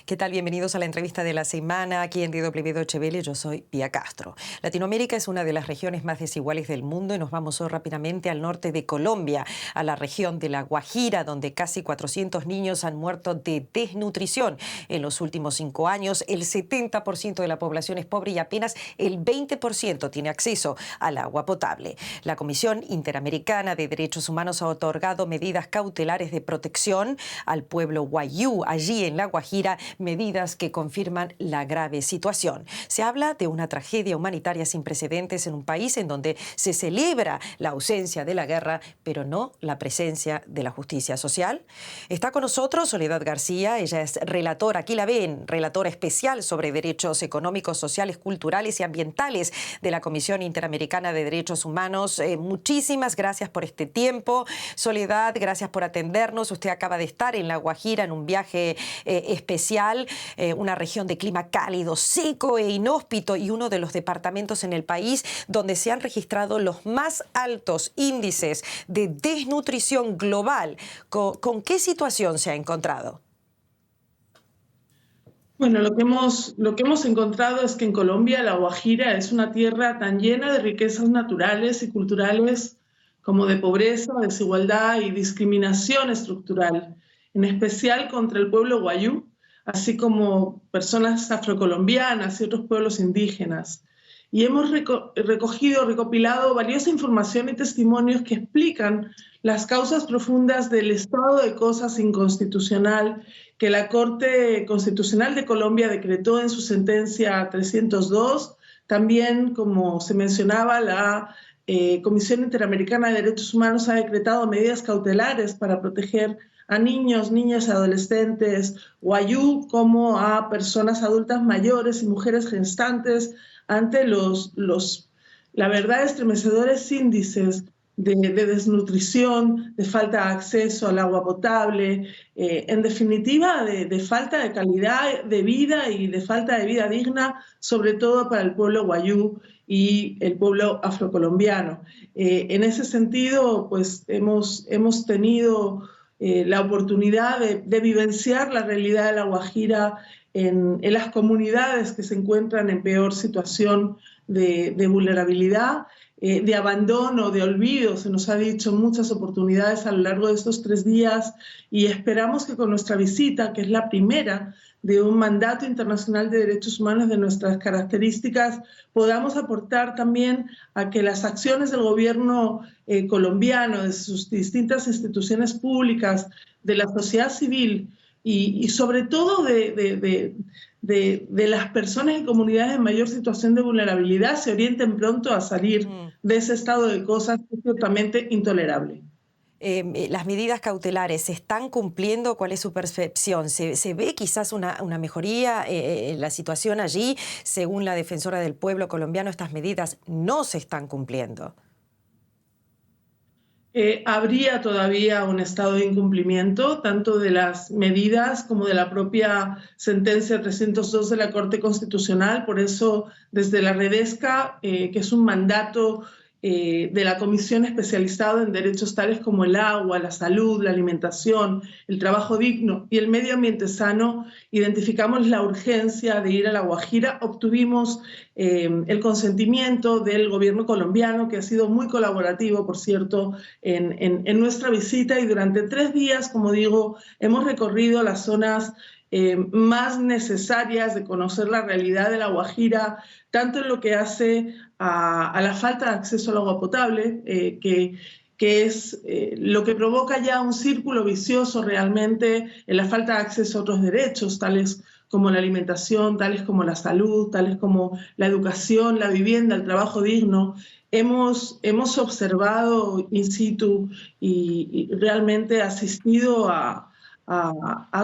¿Qué tal? Bienvenidos a la entrevista de la semana aquí en DW Deutsche Welle. Yo soy Pía Castro. Latinoamérica es una de las regiones más desiguales del mundo y nos vamos hoy rápidamente al norte de Colombia, a la región de La Guajira, donde casi 400 niños han muerto de desnutrición. En los últimos 5 años, el 70% de la población es pobre y apenas el 20% tiene acceso al agua potable. La Comisión Interamericana de Derechos Humanos ha otorgado medidas cautelares de protección al pueblo wayuu, allí en La Guajira, medidas que confirman la grave situación. Se habla de una tragedia humanitaria sin precedentes en un país en donde se celebra la ausencia de la guerra, pero no la presencia de la justicia social. Está con nosotros Soledad García, ella es relatora, aquí la ven, relatora especial sobre derechos económicos, sociales, culturales y ambientales de la Comisión Interamericana de Derechos Humanos. Muchísimas gracias por este tiempo. Soledad, gracias por atendernos. Usted acaba de estar en La Guajira en un viaje especial, una región de clima cálido, seco e inhóspito y uno de los departamentos en el país donde se han registrado los más altos índices de desnutrición global. ¿Con qué situación se ha encontrado? Bueno, lo que hemos encontrado es que en Colombia La Guajira es una tierra tan llena de riquezas naturales y culturales como de pobreza, desigualdad y discriminación estructural, en especial contra el pueblo wayuu, así como personas afrocolombianas y otros pueblos indígenas. Y hemos recopilado valiosa información y testimonios que explican las causas profundas del estado de cosas inconstitucional que la Corte Constitucional de Colombia decretó en su sentencia 302. También, como se mencionaba, la Comisión Interamericana de Derechos Humanos ha decretado medidas cautelares para proteger a niños, niñas y adolescentes wayuu, como a personas adultas mayores y mujeres gestantes ante la verdad, estremecedores índices de desnutrición, de falta de acceso al agua potable, en definitiva, de falta de calidad de vida y de falta de vida digna, sobre todo para el pueblo wayuu y el pueblo afrocolombiano. En ese sentido, pues hemos tenido la oportunidad de vivenciar la realidad de La Guajira en las comunidades que se encuentran en peor situación de vulnerabilidad, de abandono, de olvido. Se nos ha dicho muchas oportunidades a lo largo de estos 3 días y esperamos que con nuestra visita, que es la primera de un mandato internacional de derechos humanos de nuestras características, podamos aportar también a que las acciones del gobierno colombiano, de sus distintas instituciones públicas, de la sociedad civil y sobre todo de las personas y comunidades en mayor situación de vulnerabilidad se orienten pronto a salir de ese estado de cosas que es ciertamente intolerable. Las medidas cautelares se están cumpliendo. ¿Cuál es su percepción? ¿Se ve quizás una mejoría en la situación allí? Según la defensora del pueblo colombiano, estas medidas no se están cumpliendo. Habría todavía un estado de incumplimiento, tanto de las medidas como de la propia sentencia 302 de la Corte Constitucional. Por eso, desde la Redesca, que es un mandato de la Comisión especializada en derechos tales como el agua, la salud, la alimentación, el trabajo digno y el medio ambiente sano, identificamos la urgencia de ir a La Guajira. Obtuvimos el consentimiento del gobierno colombiano, que ha sido muy colaborativo, por cierto, en nuestra visita, y durante 3 días, como digo, hemos recorrido las zonas más necesarias de conocer la realidad de La Guajira, tanto en lo que hace a la falta de acceso al agua potable, que es lo que provoca ya un círculo vicioso realmente en la falta de acceso a otros derechos, tales como la alimentación, tales como la salud, tales como la educación, la vivienda, el trabajo digno. Hemos observado in situ y realmente asistido a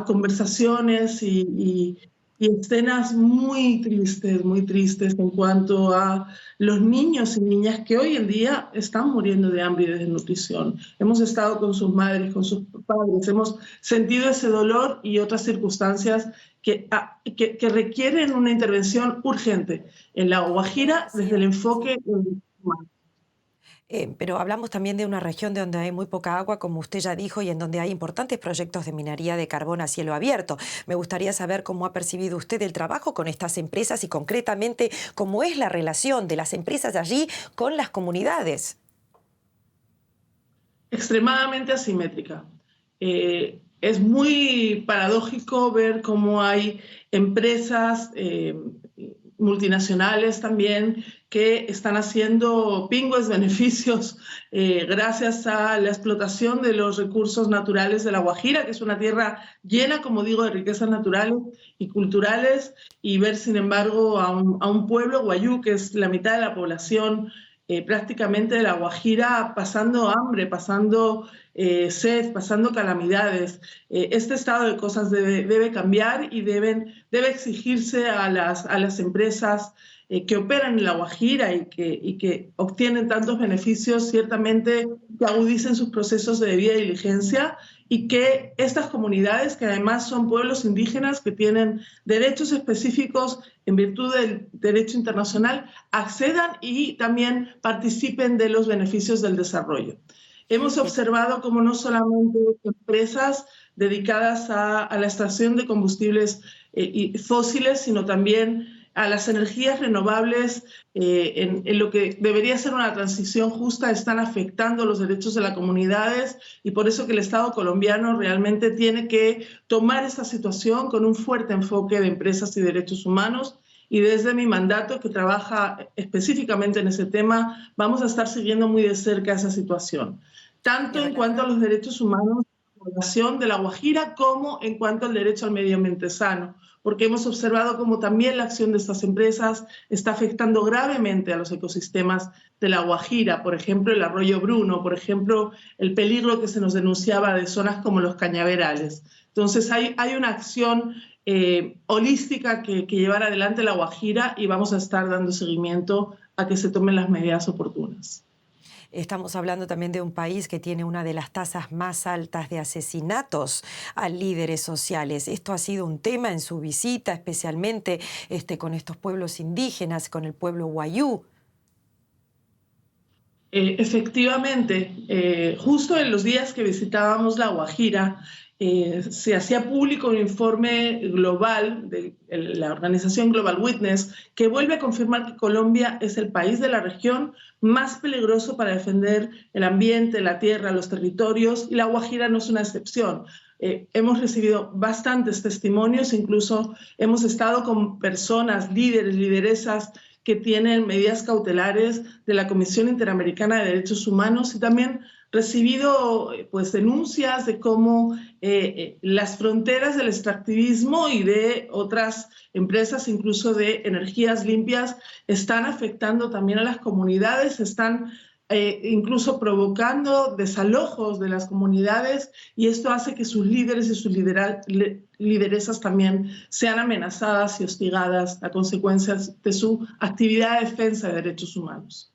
conversaciones y escenas muy tristes en cuanto a los niños y niñas que hoy en día están muriendo de hambre y de desnutrición. Hemos estado con sus madres, con sus padres, hemos sentido ese dolor y otras circunstancias que requieren una intervención urgente en La Guajira desde el enfoque humano. Pero hablamos también de una región de donde hay muy poca agua, como usted ya dijo, y en donde hay importantes proyectos de minería de carbón a cielo abierto. Me gustaría saber cómo ha percibido usted el trabajo con estas empresas y concretamente cómo es la relación de las empresas allí con las comunidades. Extremadamente asimétrica. Es muy paradójico ver cómo hay empresas multinacionales también que están haciendo pingües beneficios gracias a la explotación de los recursos naturales de La Guajira, que es una tierra llena, como digo, de riquezas naturales y culturales, y ver, sin embargo, a un pueblo guayú, que es la mitad de la población prácticamente de La Guajira, pasando hambre, pasando sed, pasando calamidades. Este estado de cosas debe cambiar y debe exigirse a las empresas que operan en La Guajira y que obtienen tantos beneficios, ciertamente que agudicen sus procesos de debida diligencia y que estas comunidades, que además son pueblos indígenas que tienen derechos específicos en virtud del derecho internacional, accedan y también participen de los beneficios del desarrollo. Hemos observado cómo no solamente empresas dedicadas a la extracción de combustibles fósiles, sino también a las energías renovables, en lo que debería ser una transición justa, están afectando los derechos de las comunidades, y por eso que el Estado colombiano realmente tiene que tomar esta situación con un fuerte enfoque de empresas y derechos humanos. Y desde mi mandato, que trabaja específicamente en ese tema, vamos a estar siguiendo muy de cerca esa situación, tanto en cuanto a los derechos humanos de la población de La Guajira como en cuanto al derecho al medio ambiente sano, porque hemos observado cómo también la acción de estas empresas está afectando gravemente a los ecosistemas de La Guajira, por ejemplo, el arroyo Bruno, por ejemplo, el peligro que se nos denunciaba de zonas como los cañaverales. Entonces hay una acción holística que llevar adelante La Guajira, y vamos a estar dando seguimiento a que se tomen las medidas oportunas. Estamos hablando también de un país que tiene una de las tasas más altas de asesinatos a líderes sociales. Esto ha sido un tema en su visita, especialmente con estos pueblos indígenas, con el pueblo guayú. Efectivamente, justo en los días que visitábamos La Guajira, se hacía público un informe global de la organización Global Witness que vuelve a confirmar que Colombia es el país de la región más peligroso para defender el ambiente, la tierra, los territorios, y La Guajira no es una excepción. Hemos recibido bastantes testimonios, incluso hemos estado con personas, líderes, lideresas, que tienen medidas cautelares de la Comisión Interamericana de Derechos Humanos, y también recibido denuncias de cómo las fronteras del extractivismo y de otras empresas, incluso de energías limpias, están afectando también a las comunidades, están incluso provocando desalojos de las comunidades, y esto hace que sus líderes y sus lideresas también sean amenazadas y hostigadas a consecuencias de su actividad de defensa de derechos humanos.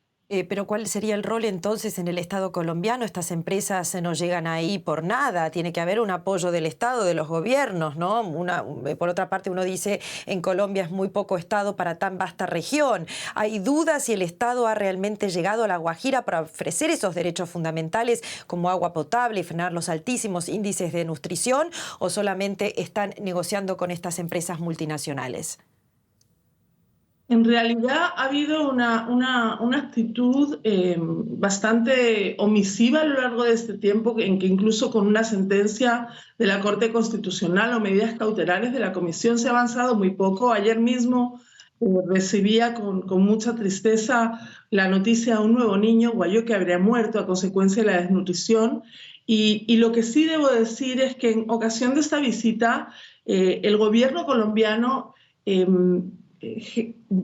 Pero ¿cuál sería el rol entonces en el Estado colombiano? Estas empresas no llegan ahí por nada, tiene que haber un apoyo del Estado, de los gobiernos, ¿no? Por otra parte, uno dice, en Colombia es muy poco Estado para tan vasta región. ¿Hay dudas si el Estado ha realmente llegado a La Guajira para ofrecer esos derechos fundamentales como agua potable y frenar los altísimos índices de nutrición, o solamente están negociando con estas empresas multinacionales? En realidad ha habido una actitud bastante omisiva a lo largo de este tiempo, en que incluso con una sentencia de la Corte Constitucional o medidas cautelares de la Comisión se ha avanzado muy poco. Ayer mismo recibía con mucha tristeza la noticia de un nuevo niño guayú que habría muerto a consecuencia de la desnutrición. Y lo que sí debo decir es que en ocasión de esta visita, el gobierno colombiano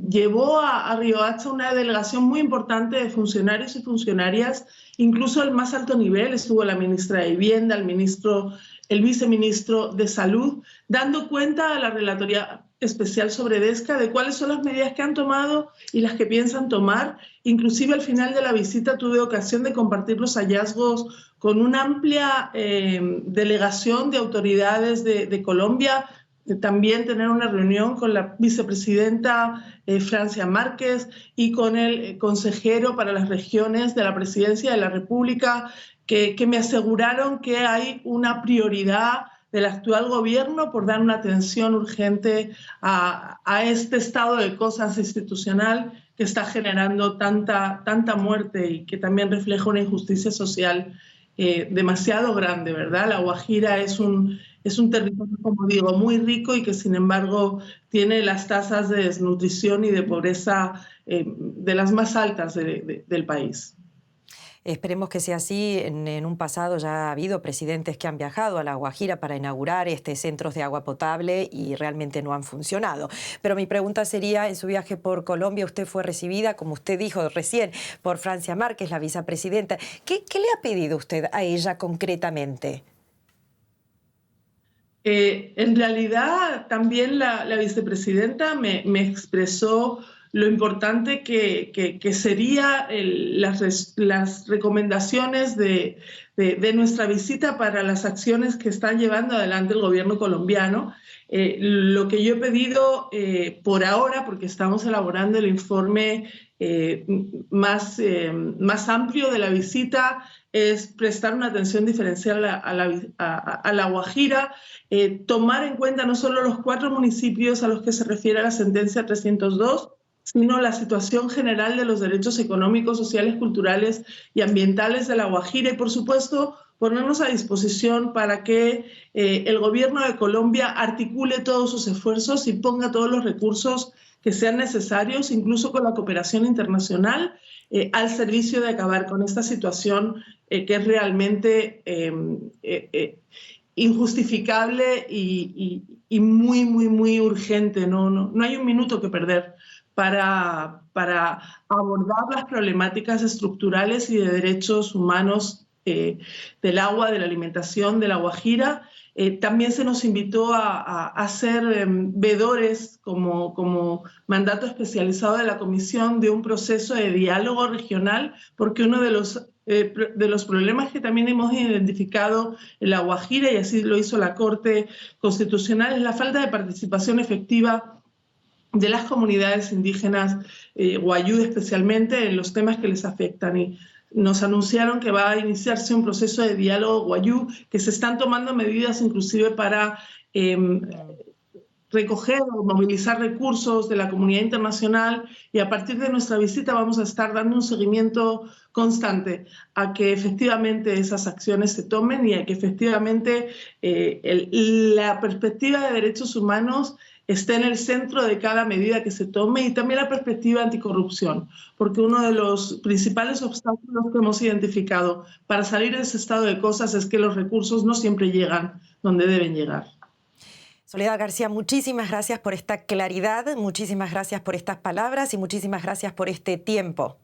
llevó a Riohacha una delegación muy importante de funcionarios y funcionarias, incluso al más alto nivel. Estuvo la ministra de Vivienda, el viceministro de Salud, dando cuenta a la Relatoría Especial sobre DESCA de cuáles son las medidas que han tomado y las que piensan tomar. Inclusive al final de la visita tuve ocasión de compartir los hallazgos con una amplia delegación de autoridades de Colombia, también tener una reunión con la vicepresidenta Francia Márquez y con el consejero para las regiones de la Presidencia de la República, que me aseguraron que hay una prioridad del actual gobierno por dar una atención urgente a este estado de cosas institucional que está generando tanta muerte y que también refleja una injusticia social demasiado grande, ¿verdad? La Guajira es un territorio, como digo, muy rico y que sin embargo tiene las tasas de desnutrición y de pobreza de las más altas del país. Esperemos que sea así. En un pasado ya ha habido presidentes que han viajado a La Guajira para inaugurar centros de agua potable y realmente no han funcionado. Pero mi pregunta sería, en su viaje por Colombia, usted fue recibida, como usted dijo recién, por Francia Márquez, la vicepresidenta. ¿Qué le ha pedido usted a ella concretamente? En realidad, también la vicepresidenta me expresó lo importante que sería las recomendaciones de nuestra visita para las acciones que está llevando adelante el gobierno colombiano. Lo que yo he pedido por ahora, porque estamos elaborando el informe más amplio de la visita, es prestar una atención diferencial a la Guajira, tomar en cuenta no solo los 4 municipios a los que se refiere la sentencia 302, sino la situación general de los derechos económicos, sociales, culturales y ambientales de La Guajira y, por supuesto, ponernos a disposición para que el gobierno de Colombia articule todos sus esfuerzos y ponga todos los recursos que sean necesarios, incluso con la cooperación internacional, al servicio de acabar con esta situación que es realmente injustificable y muy urgente. No hay un minuto que perder para abordar las problemáticas estructurales y de derechos humanos del agua, de la alimentación, de La Guajira. También se nos invitó a ser veedores como mandato especializado de la Comisión de un proceso de diálogo regional, porque uno de los problemas que también hemos identificado en La Guajira, y así lo hizo la Corte Constitucional, es la falta de participación efectiva de las comunidades indígenas, Wayuu especialmente, en los temas que les afectan. Y nos anunciaron que va a iniciarse un proceso de diálogo Wayuu, que se están tomando medidas inclusive para recoger o movilizar recursos de la comunidad internacional, y a partir de nuestra visita vamos a estar dando un seguimiento constante a que efectivamente esas acciones se tomen y a que efectivamente la perspectiva de derechos humanos esté en el centro de cada medida que se tome, y también la perspectiva anticorrupción, porque uno de los principales obstáculos que hemos identificado para salir de ese estado de cosas es que los recursos no siempre llegan donde deben llegar. Soledad García, muchísimas gracias por esta claridad, muchísimas gracias por estas palabras y muchísimas gracias por este tiempo.